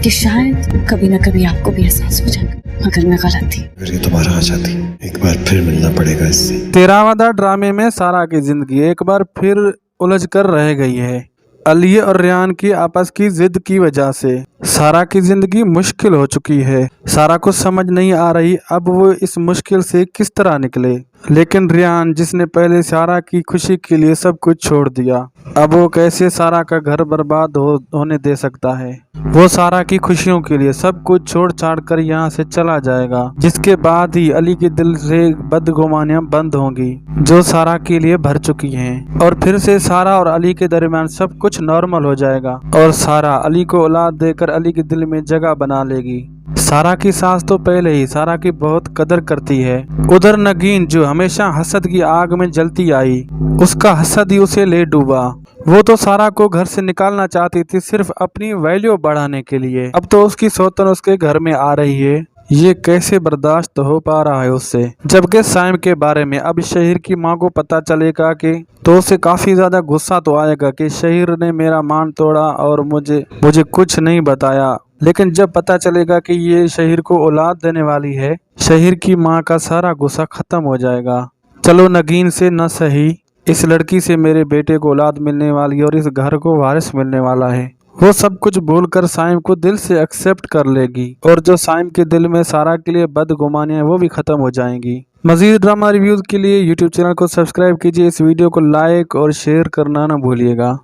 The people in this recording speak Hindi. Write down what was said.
कि शायद कभी ना कभी आपको भी एहसास हो जाएगा, मगर मैं गलत थी। अगर ये दोबारा आ जाती, एक बार फिर मिलना पड़ेगा इससे। 13वां ड्रामे में सारा की जिंदगी एक बार फिर उलझ कर रह गई है। अली और रेयान की आपस की जिद की वजह से सारा की जिंदगी मुश्किल हो चुकी है। सारा को समझ नहीं आ रही अब वो इस मुश्किल से किस तरह निकले। लेकिन रेयान, जिसने पहले सारा की खुशी के लिए सब कुछ छोड़ दिया, अब वो कैसे सारा का घर बर्बाद होने दे सकता है। वो सारा की खुशियों के लिए सब कुछ छोड़ छाड़ कर यहाँ से चला जाएगा, जिसके बाद ही अली के दिल से बदगुमानियां बंद होंगी जो सारा के लिए भर चुकी हैं, और फिर से सारा और अली के दरमियान सब कुछ नॉर्मल हो जाएगा और सारा अली को औलाद देकर अली के दिल में जगह बना लेगी। सारा की सास तो पहले ही सारा की बहुत कदर करती है। उधर नगीन, जो हमेशा हसद की आग में जलती आई, उसका हसद ही उसे ले डूबा। वो तो सारा को घर से निकालना चाहती थी सिर्फ अपनी वैल्यू बढ़ाने के लिए। अब तो उसकी सौतन उसके घर में आ रही है, ये कैसे बर्दाश्त हो पा रहा है उससे। जबकि साइम के बारे में अब शहीर की माँ को पता चलेगा कि तो उसे काफी ज्यादा गुस्सा तो आएगा कि शहीर ने मेरा मान तोड़ा और मुझे कुछ नहीं बताया। लेकिन जब पता चलेगा कि ये शहीर को औलाद देने वाली है, शहीर की माँ का सारा गुस्सा खत्म हो जाएगा। चलो नगीन से न सही, इस लड़की से मेरे बेटे को औलाद मिलने वाली है और इस घर को वारिस मिलने वाला है। वो सब कुछ भूलकर साइम को दिल से एक्सेप्ट कर लेगी और जो साइम के दिल में सारा के लिए बदगुमानियां वो भी खत्म हो जाएंगी। मजीद ड्रामा रिव्यूज के लिए यूट्यूब चैनल को सब्सक्राइब कीजिए। इस वीडियो को लाइक और शेयर करना न भूलिएगा।